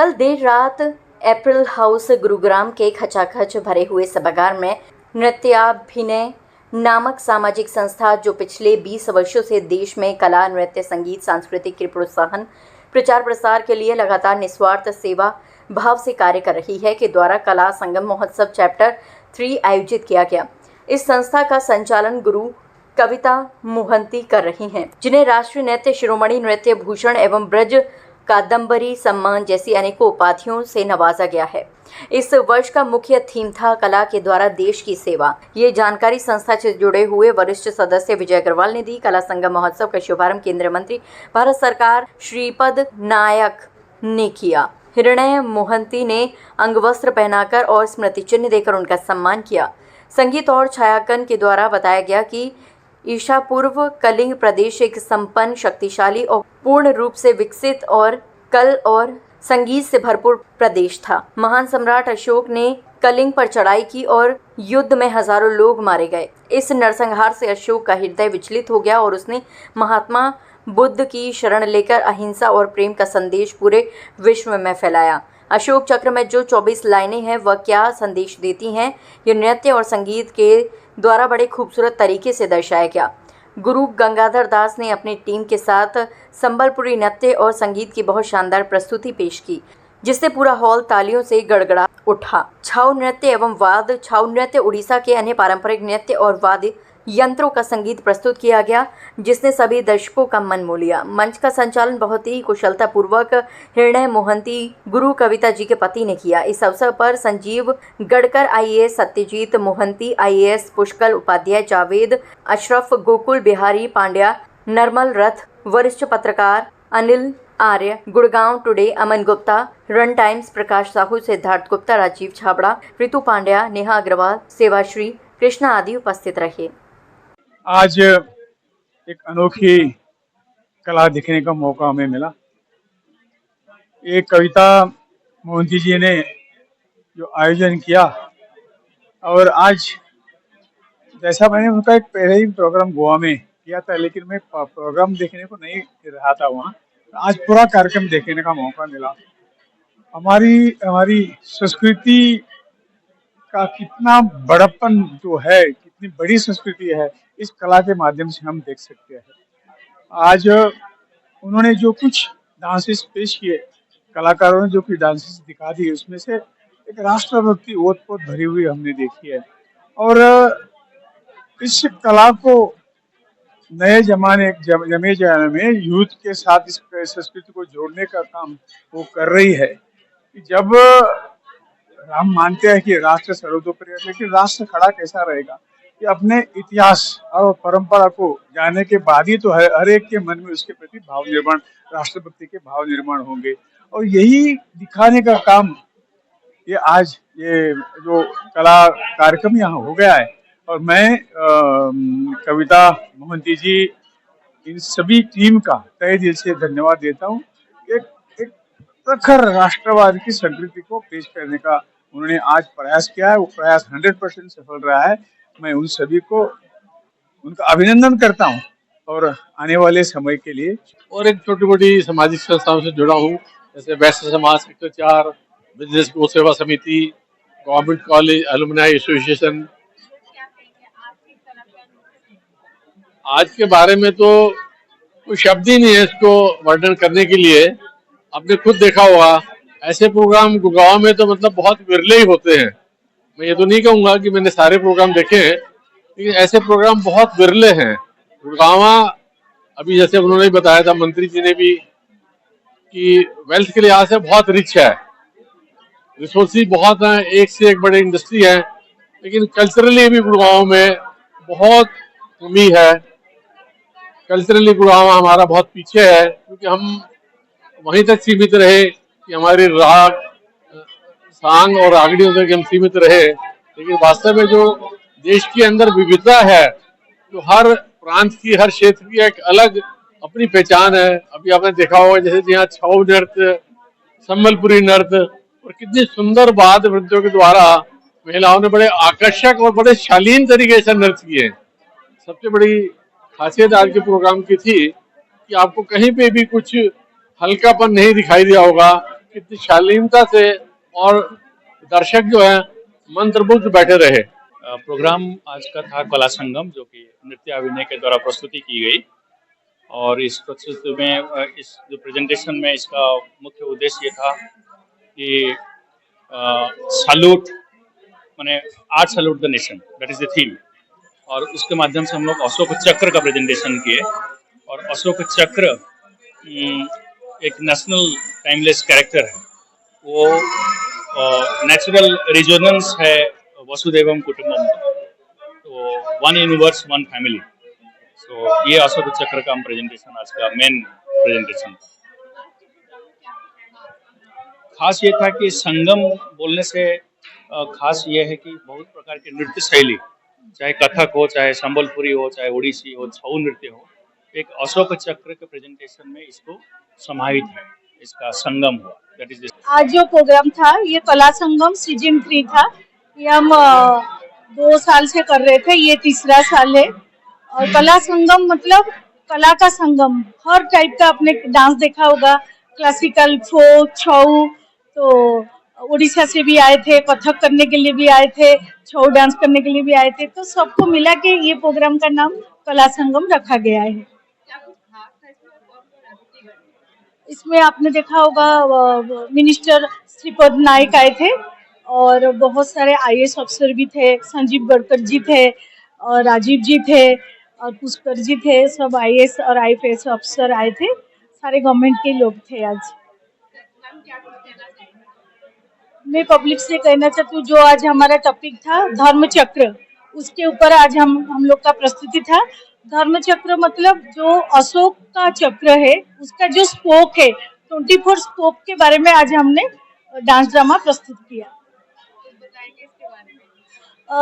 कल देर रात April house Gurugram के खचाखच भरे हुए सभागार में नृत्याभिनय नामक सामाजिक संस्था जो पिछले 20 वर्षों से देश में कला, नृत्य, संगीत, सांस्कृतिक के प्रोत्साहन, प्रचार प्रसार के लिए लगातार निस्वार्थ सेवा भाव से कार्य कर रही है, के द्वारा कला संगम महोत्सव चैप्टर 3 आयोजित किया गया। इस संस्था का संचालन गुरु कविता मोहंती कर रही हैं, जिन्हें राष्ट्रीय नृत्य शिरोमणि नृत्य भूषण एवं ब्रज कादम्बरी सम्मान जैसी अनेकों उपाधियों से नवाजा गया है। इस वर्ष का मुख्य थीम था कला के द्वारा देश की सेवा। ये जानकारी संस्था से जुड़े हुए वरिष्ठ सदस्य विजय अग्रवाल ने दी। कला संगम महोत्सव का शुभारंभ केंद्रीय मंत्री भारत सरकार श्रीपद नायक ने किया। हिरण्य मोहंती ने अंगवस्त्र पहनाकर और स्मृति चिन्ह देकर उनका सम्मान किया। संगीत और छायांकन के द्वारा बताया गया कि ईशा पूर्व कलिंग प्रदेश एक संपन्न, शक्तिशाली और पूर्ण रूप से विकसित और कल और संगीत से भरपूर प्रदेश था। महान सम्राट अशोक ने कलिंग पर चढ़ाई की और युद्ध में हजारों लोग मारे गए। इस नरसंहार से अशोक का हृदय विचलित हो गया और उसने महात्मा बुद्ध की शरण लेकर अहिंसा और प्रेम का संदेश पूरे विश्व में फैलाया। अशोक चक्र में जो 24 लाइनें हैं वह क्या संदेश देती हैं, ये नृत्य और संगीत के द्वारा बड़े खूबसूरत तरीके से दर्शाया गया। गुरु गंगाधर दास ने अपनी टीम के साथ संबलपुरी नृत्य और संगीत की बहुत शानदार प्रस्तुति पेश की, जिससे पूरा हॉल तालियों से गड़गड़ा उठा। छाऊ नृत्य एवं वाद्य छाऊ नृत्य उड़ीसा के अन्य पारंपरिक नृत्य और वाद्य यंत्रों का संगीत प्रस्तुत किया गया, जिसने सभी दर्शकों का मन मोह लिया। मंच का संचालन बहुत ही कुशलतापूर्वक हिरण्य मोहंती गुरु कविता जी के पति ने किया। इस अवसर पर संजीव गडकर IAS, सत्यजीत मोहंती IAS, पुष्कल उपाध्याय, जावेद अशरफ, गोकुल बिहारी पांड्या, नरमल रथ, वरिष्ठ पत्रकार अनिल आर्य, Gurgaon today Aman Gupta, run times Prakash Sahu, Siddharth Gupta, Rajiv Chhabra, ऋतु पांड्या, नेहा अग्रवाल, सेवाश्री कृष्णा आदि उपस्थित रहे। आज एक अनोखी कला दिखने का मौका हमें मिला। एक कविता मोहंती जी ने जो आयोजन किया, और आज जैसा मैंने उनका एक पहले ही प्रोग्राम गोवा में किया था, लेकिन मैं प्रोग्राम देखने को नहीं रहा था वहाँ। आज पूरा कार्यक्रम देखने का मौका मिला। हमारी संस्कृति का कितना बड़प्पन जो है, कितनी बड़ी संस्कृति है, इस कला के माध्यम से हम देख सकते हैं। आज उन्होंने जो कुछ डांसेस पेश किए, कलाकारों ने जो कुछ डांसेस दिखा दिए, उसमें से एक राष्ट्रभक्ति ओत-पोत भरी हुई हमने देखी है। और इस कला को नए जमाने में यूथ के साथ इस संस्कृति को जोड़ने का काम वो कर रही है। जब हम मानते हैं कि राष्ट्र सर्वोपरि है, लेकिन राष्ट्र खड़ा कैसा रहेगा, कि अपने इतिहास और परंपरा को जानने के बाद ही तो हर एक के मन में उसके प्रति भाव निर्माण, राष्ट्रभक्ति के भाव निर्माण होंगे। और यही दिखाने का काम ये आज ये जो कला कार्यक्रम यहाँ हो गया है। और मैं कविता मोहंती जी, इन सभी टीम का तहे दिल से धन्यवाद देता हूँ। एक प्रखर राष्ट्रवाद की संस्कृति को पेश करने का उन्होंने आज प्रयास किया है। वो प्रयास 100% सफल रहा है। मैं उन सभी को उनका अभिनंदन करता हूँ और आने वाले समय के लिए। और एक छोटी मोटी सामाजिक संस्थाओं से जुड़ा हूँ, जैसे वैश्य समाज सेक्टर 4, बिजनेस गो सेवा समिति, गवर्नमेंट कॉलेज एलुमनाई एसोसिएशन। आज के बारे में तो कोई शब्द ही नहीं है इसको वर्णन करने के लिए। आपने खुद देखा होगा, ऐसे प्रोग्राम गुड़गांव में तो मतलब बहुत विरले ही होते हैं। मैं ये तो नहीं कहूँगा कि मैंने सारे प्रोग्राम देखे हैं, लेकिन ऐसे प्रोग्राम बहुत विरले हैं। गुड़गांव अभी जैसे उन्होंने बताया था, मंत्री जी ने भी, कि वेल्थ के लिहाज से बहुत रिच है, रिसोर्सेज बहुत हैं, एक से एक बड़े इंडस्ट्री है, लेकिन कल्चरली भी गुड़गांव में बहुत कमी है। कल्चरली गुड़गांव हमारा बहुत पीछे है, क्योंकि हम वहीं तक सीमित रहे कि हमारे राग, सांग और रागड़ियों तक हम सीमित रहे। लेकिन वास्तव में जो देश के अंदर विविधता है, तो हर प्रांत की, हर क्षेत्र की एक अलग अपनी पहचान है। अभी आपने देखा होगा, जैसे यहाँ छाऊ नृत्य, संबलपुरी नृत्य, और कितनी सुंदर वाद्य वृत्तियों के द्वारा महिलाओं ने बड़े आकर्षक और बड़े शालीन तरीके से नृत्य किए। सबसे बड़ी खासियत आज के प्रोग्राम की थी कि आपको कहीं पे भी कुछ हल्कापन नहीं दिखाई दिया होगा। कितनी शालीनता से और दर्शक जो है मंत्रमुग्ध बैठे रहे। प्रोग्राम आज का था कला संगम, जो कि नृत्य अभिनय के द्वारा प्रस्तुति की गई। और इस प्रस्तुति में इस जो प्रेजेंटेशन में इसका मुख्य उद्देश्य ये था कि सैल्यूट माने art salute the nation, that is the theme. और उसके माध्यम से हम लोग अशोक चक्र का प्रेजेंटेशन किए। और अशोक चक्र एक नेशनल टाइमलेस कैरेक्टर है। वो नेचुरल रिजोनेंस है वसुदेवम कुटुंबम का। तो वन यूनिवर्स वन फैमिली। तो ये अशोक चक्र का हम प्रेजेंटेशन आज का मेन प्रेजेंटेशन था। खास ये था कि संगम बोलने से खास ये है कि बहुत प्रकार के नृत्य शैली, चाहे कथक हो, चाहे संबलपुरी हो, चाहे ओडिसी हो, छऊ नृत्य हो, एक अशोक चक्र के प्रेजेंटेशन में इसको समाहित है, इसका संगम हुआ। दैट इज आज जो प्रोग्राम था ये कला संगम सीजन 3 था। ये हम 2 साल से कर रहे थे, ये तीसरा साल है। और कला संगम मतलब कला का संगम। हर टाइप का आपने डांस देखा होगा, क्लासिकल, फोक, छऊ। तो उड़ीसा से भी आए थे, कथक करने के लिए भी आए थे, छऊ डांस करने के लिए भी आए थे। तो सबको मिला के ये प्रोग्राम का नाम कला संगम रखा गया है। इसमें आपने देखा होगा मिनिस्टर श्रीपद नायक आए थे और बहुत सारे आईएएस अफसर भी थे। संजीव गडकरी जी थे और राजीव जी थे और पुष्कर जी थे। सब आईएएस और आईपीएस अफसर आए थे। सारे गवर्नमेंट के लोग थे आज। मैं पब्लिक से कहना चाहती हूँ, जो आज हमारा टॉपिक था धर्म चक्र, उसके ऊपर आज हम लोग का प्रस्तुति था। धर्म चक्र मतलब जो अशोक का चक्र है, उसका जो स्पोक है, 24 स्पोक के बारे में आज हमने डांस ड्रामा प्रस्तुत किया।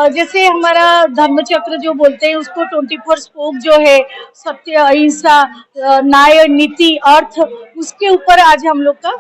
जैसे हमारा धर्म चक्र जो बोलते हैं उसको 24 स्पोक जो है, सत्य, अहिंसा, न्याय, नीति, अर्थ, उसके ऊपर आज हम लोग का